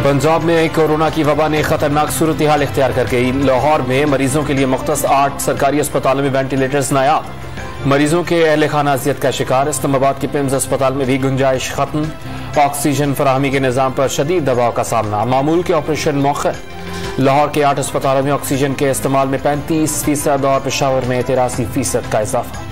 पंजाब में कोरोना की वबा ने खतरनाक सूरत हाल इख्तियार कर गई। लाहौर में मरीजों के लिए मुख्तस 8 सरकारी अस्पतालों में वेंटिलेटर्स नायाब। मरीजों के अहल खाना अजियत का शिकार। इस्लामाबाद के पिम्स अस्पताल में भी गुंजाइश खत्म। ऑक्सीजन फराहमी के निजाम पर शदीद दबाव का सामना। मामूल के ऑपरेशन मौखर। लाहौर के 8 अस्पतालों में ऑक्सीजन के इस्तेमाल में 35% और पेशावर में 83% का इजाफा।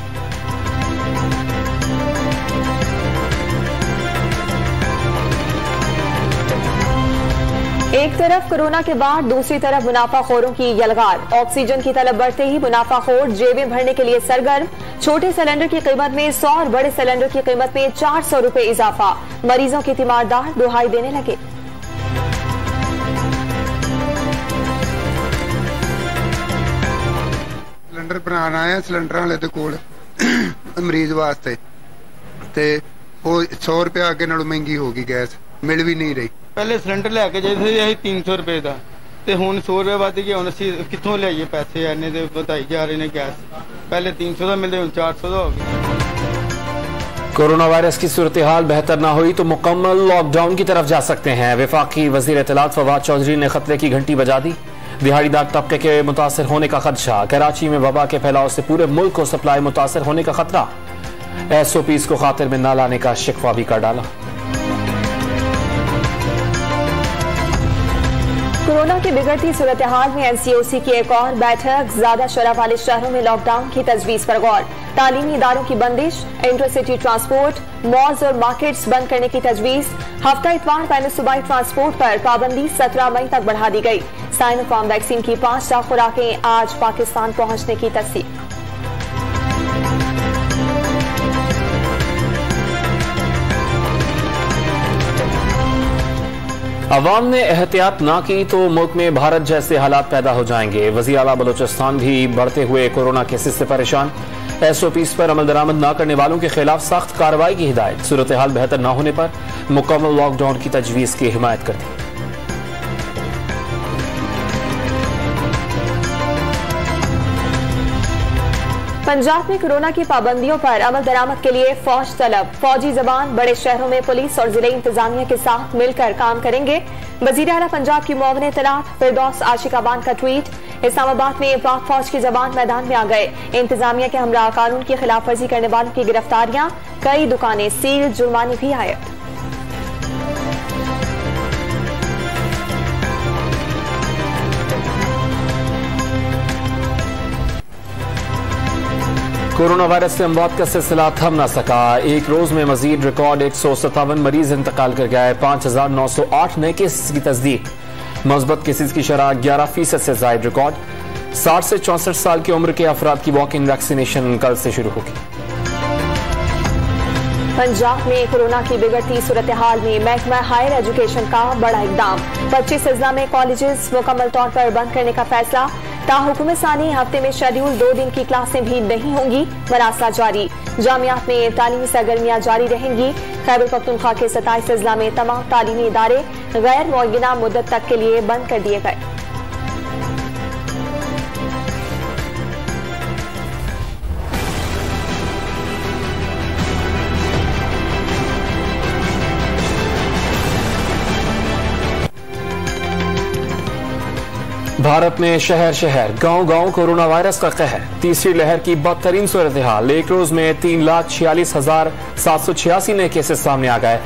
एक तरफ कोरोना के बाद दूसरी तरफ मुनाफाखोरों की यलगार। ऑक्सीजन की तलब बढ़ते ही मुनाफाखोर जेबें भरने के लिए सरगर्म। छोटे सिलेंडर की कीमत में 100 और बड़े सिलेंडर की कीमत में 400 रुपए इजाफा। मरीजों के तीमारदार दुहाई देने लगे। सिलेंडर बनाना है, सिलेंडर वाले दे कोल मरीज वास्ते ते वो 100 रुपए आगे नालों महंगी होगी। गैस मिल भी नहीं रही। पहले सिलेंडर लैके जाते थे 300 रुपए का, हुण 100 रुपए वध गया। हुण असीं कित्थों लियाइए पैसे? इन्ने दे वधाई जा रहे ने गैस। पहले 300 का मिलते, हुण 400 का हो गया। कोरोना वायरस की सूरत हाल बेहतर ना हुई तो मुकम्मल लॉकडाउन की तरफ जा सकते हैं। वफाकी वजीर इत्तलात फवाद चौधरी ने खतरे की घंटी बजा दी। दिहाड़ीदार तबके के मुतासर होने का खदशा। कराची में वबा के फैलाव से पूरे मुल्क को सप्लाई मुतासर होने का खतरा। SOPs को खातिर में न लाने का शिकवा भी कर डाला। कोरोना की बिगड़ती सूरत हाल में NCOC की एक और बैठक। ज्यादा शरह वाले शहरों में लॉकडाउन की तजवीज पर गौर। तालीमी इदारों की बंदिश, इंटरसिटी ट्रांसपोर्ट, मॉल्स और मार्केट्स बंद करने की तजवीज। हफ्ता इतवार बैन सूबाई ट्रांसपोर्ट पर पाबंदी 17 मई तक बढ़ा दी गई। साइनोफार्म वैक्सीन की 5 लाख खुराकें आज पाकिस्तान पहुंचने की तस्दीक। अवाम ने एहतियात ना की तो मुल्क में भारत जैसे हालात पैदा हो जाएंगे। वज़ीर आला बलोचिस्तान भी बढ़ते हुए कोरोना केसेस से परेशान। SOPs पर अमल दरामद न करने वालों के खिलाफ सख्त कार्रवाई की हिदायत। सूरत हाल बेहतर न होने पर मुकम्मल लॉकडाउन की तजवीज की हिमायत कर दी। पंजाब में कोरोना की पाबंदियों पर अमल दरामद के लिए फौज तलब। फौजी जवान बड़े शहरों में पुलिस और जिले इंतजामिया के साथ मिलकर काम करेंगे। वजीर आला पंजाब की मुआविन इत्तलात फिरदौस आशिकाबान का ट्वीट। इस्लामाबाद में पाक फौज के जवान मैदान में आ गए। इंतजामिया के हमरा कानून की खिलाफ वर्जी करने वालों की गिरफ्तारियां। कई दुकानें सील, जुर्माने भी आयद। कोरोना वायरस से अमवात का सिलसिला थम न सका। एक रोज में मजीद रिकॉर्ड 157 मरीज इंतकाल कर गए। 5908 नए केसेस की तस्दीक। मुस्बत केसेस की शरह 11% से जायद रिकॉर्ड। 60 से 64 साल की उम्र के अफराद की वॉक इन वैक्सीनेशन कल से शुरू होगी। पंजाब में कोरोना की बिगड़ती सूरत हाल में महकमा हायर एजुकेशन का बड़ा इकदाम। 25 अजला में कॉलेजेस मुकम्मल तौर पर बंद करने का फैसला। ताहुकुम सानी हफ्ते में शेड्यूल 2 दिन की क्लासें भी नहीं होंगी। मरासला जारी। जामियात में तालीमी सरगर्मियां जारी रहेंगी। खैबर पख्तूनख्वा के 27 अजला में तमाम तालीमी इदारे गैर मुअय्यना मुद्दत तक के लिए बंद कर दिए गए। भारत में शहर शहर गांव गांव कोरोना वायरस का कहर। तीसरी लहर की बदतरीन सूरत हाल। एक रोज में 3,46,786 नए केसेस सामने आ गए।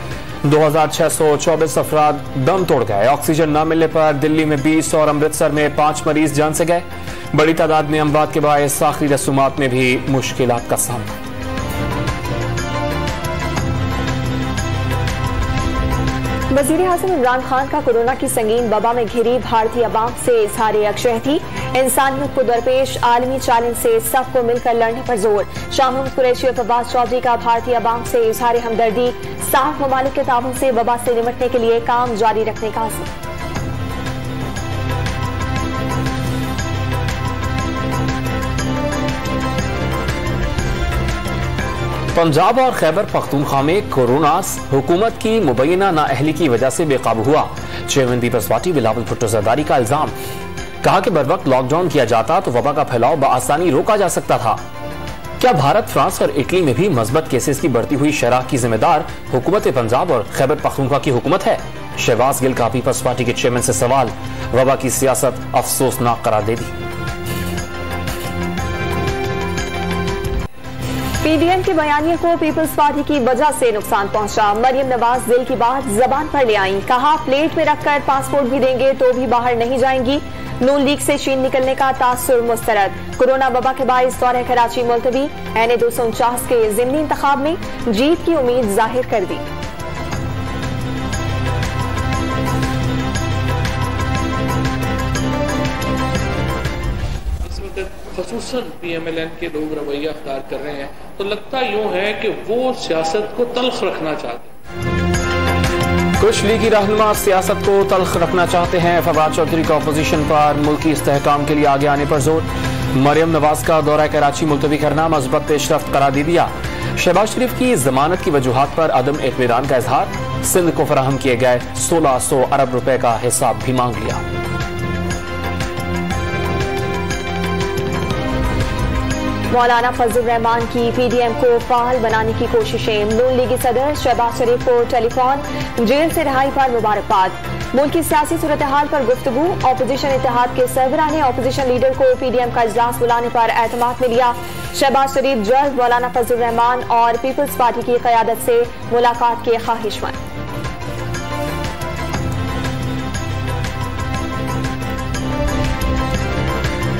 2,624 अफराद दम तोड़ गए। ऑक्सीजन न मिलने पर दिल्ली में 20 और अमृतसर में 5 मरीज जान से गए। बड़ी तादाद में अमवात के बायस आखिरी रसूमात में भी मुश्किलात का सामना। वजीर आज़म इमरान खान का कोरोना की संगीन वबा में घिरी भारतीय अवाम से इजहार यकजहती। इंसानियत को दरपेश आलमी चैलेंज से सबको मिलकर लड़ने पर जोर। शाह महमूद कुरैशी और फवाद चौधरी का भारतीय अवाम से इजहार हमदर्दी। 7 ममालिक के ताउन से वबा से निपटने के लिए काम जारी रखने का आज़म। पंजाब और खैबर पख्तूनख्वा में कोरोना हुकूमत की मुबैना नाअहली की वजह से बेकाबू हुआ। चेयरमैन दीपक पार्टी बिलावल भुट्टो जरदारी का इल्जाम। कहा कि बर वक्त लॉकडाउन किया जाता तो वबा का फैलाव बआसानी रोका जा सकता था। क्या भारत, फ्रांस और इटली में भी मस्बत केसेस की बढ़ती हुई शरह की जिम्मेदार हुकूमत पंजाब और खैबर पख्तूनख्वा की हुकूमत है? शहबाज गिल का पीपल्स पार्टी के चेयरमैन से सवाल। वबा की सियासत अफसोसनाक करार दे दी। पीडीएम के बयानिए को पीपल्स पार्टी की वजह से नुकसान पहुंचा। मरियम नवाज दिल की बात जबान पर ले आईं। कहा प्लेट में रखकर पासपोर्ट भी देंगे तो भी बाहर नहीं जाएंगी। नून लीग से चीन निकलने का तासुर मुस्तरद। कोरोना वबा के बाइस दौरे कराची मुलतवी। एन 249 के ज़िमनी इंतखाब में जीत की उम्मीद जाहिर कर दी। ख़ुसूसन PMLN के लोग रवैया अख्तियार कर रहे हैं तो लगता यूं है कि वो सियासत को तल्ख रखना चाहते हैं। कुछ लीगी रहनुमा सियासत को तल्ख रखना चाहते हैं। फवाद चौधरी का अपोजिशन पर मुल्की इस्तेहकाम के लिए आगे आने पर जोर। मरियम नवाज का दौरा कराची मुलतवी करना मस्बत पेशरफ्त करार दे दिया। शहबाज शरीफ की जमानत की वजूहात पर अदम इत्मीनान का इजहार। सिंध को फराहम किए गए 1600 अरब रुपए का हिसाब भी मांग लिया। मौलाना फजल रहमान की पीडीएम को फाल बनाने की कोशिशें। नून लीगी सदर शहबाज शरीफ को टेलीफोन। जेल से रिहाई पर मुबारकबाद। मुल्क की सियासी सूरत हाल पर गुफ्तगू। अपोजिशन इत्तेहाद के सरबराह ने अपोजिशन लीडर को पीडीएम का इजलास बुलाने पर एतमाद में लिया। शहबाज शरीफ जल्द मौलाना फजल रहमान और पीपल्स पार्टी की क़यादत से मुलाकात के ख्वाहिशमंद।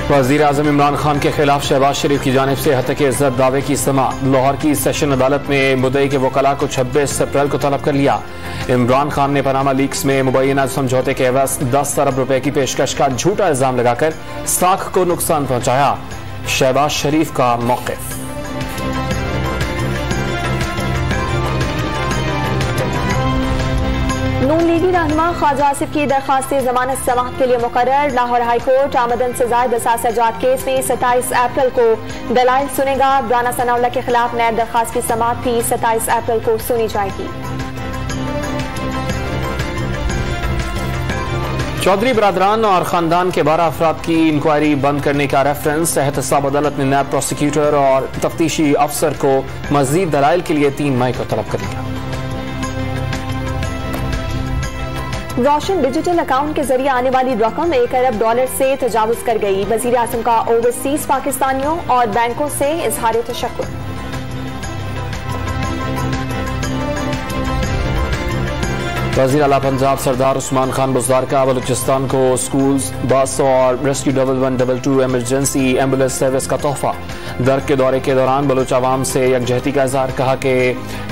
वज़ीर आज़म इमरान खान के खिलाफ शहबाज शरीफ की जानिब से हत्या के इज्जत दावे की समाअत। लाहौर की सेशन अदालत में मुद्दई के वकला को 26 अप्रैल को तलब कर लिया। इमरान खान ने पनामा लीक्स में मुबैना समझौते के एवज 10 अरब रुपए की पेशकश का झूठा इल्जाम लगाकर साख को नुकसान पहुंचाया। शहबाज शरीफ का मौक़िफ़। नून लीगी रहनुमा ख्वाजा आसिफ की दरखास्त जमानत समाअत के लिए मुकर्रर। लाहौर हाईकोर्ट आमदन से जायद असासाजात केस में 27 अप्रैल को दलाइल सुनेगा। राना सनाउल्लाह के खिलाफ नैब दरखास्त की समाअत भी 27 अप्रैल को सुनी जाएगी। चौधरी बरादरान और खानदान के 12 अफराद की इंक्वायरी बंद करने का रेफरेंस। एहतसाब अदालत ने नायब प्रोसिक्यूटर और तफ्तीशी अफसर को मजीद दलाइल के लिए 3 मई को तलब कर लिया। रोशन डिजिटल अकाउंट के जरिए आने वाली रकम $1 अरब से तजावुज कर गई। वजीर आज़म का ओवरसीज पाकिस्तानियों और बैंकों से इजहार तशक्कुर। वज़ीर आला पंजाब सरदार उस्मान खान बुज़दार का बलूचिस्तान को स्कूल्स, बस और रेस्क्यू 1122 इमरजेंसी एम्बुलेंस सर्विस का तोहफा। दर्द के दौरे के दौरान बलूच अवाम से यकजहती का इजहार। कहा कि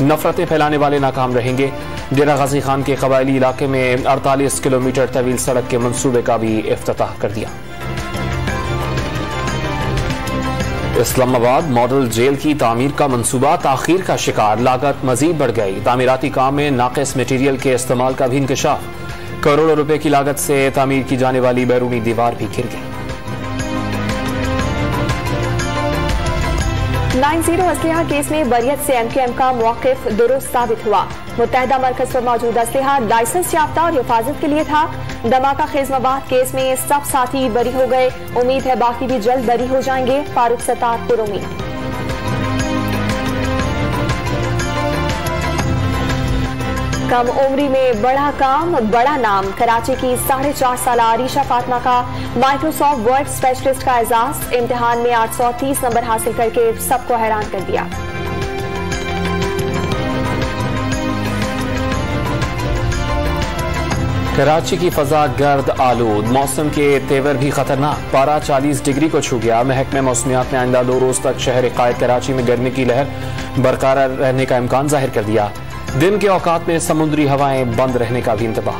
नफरतें फैलाने वाले नाकाम रहेंगे। डेरा गाजी खान के कबायली इलाके में 48 किलोमीटर तवील सड़क के मंसूबे का भी इफ्तिताह कर दिया। इस्लामाबाद मॉडल जेल की तामीर का मंसूबा ताखीर का शिकार। लागत मजीद बढ़ गई। तामीराती काम में नाकिस मटीरियल के इस्तेमाल का भी इंकशाफ। करोड़ों रुपए की लागत से तामीर की जाने वाली बैरूनी दीवार भी गिर गई। 9-0 असलहा केस में बरियत से MQM का मौक़िफ़ दुरुस्त साबित हुआ। मुत्तहदा मरकज पर मौजूद असलहा लाइसेंस याफ्ता और हिफाजत के लिए था। धमाका खेज मवाद केस में सब साथी बरी हो गए। उम्मीद है बाकी भी जल्द बरी हो जाएंगे। फारूक सत्तार पुरुमीद। कम उम्री में बड़ा काम बड़ा नाम। कराची की 4.5 साल आरिशा फातिमा का माइक्रोसॉफ्ट वर्ड स्पेशलिस्ट का एजाज। इम्तिहान में 830 नंबर हासिल करके सबको हैरान कर दिया। कराची की फजा गर्द आलूद। मौसम के तेवर भी खतरनाक। पारा 40 डिग्री को छू गया। महकमे मौसमियात ने आइंदा 2 रोज तक शहर कायद कराची में गर्मी की लहर बरकरार रहने का इम्कान जाहिर कर दिया। दिन के औकात में समुद्री हवाएं बंद रहने का भी इंतबाह।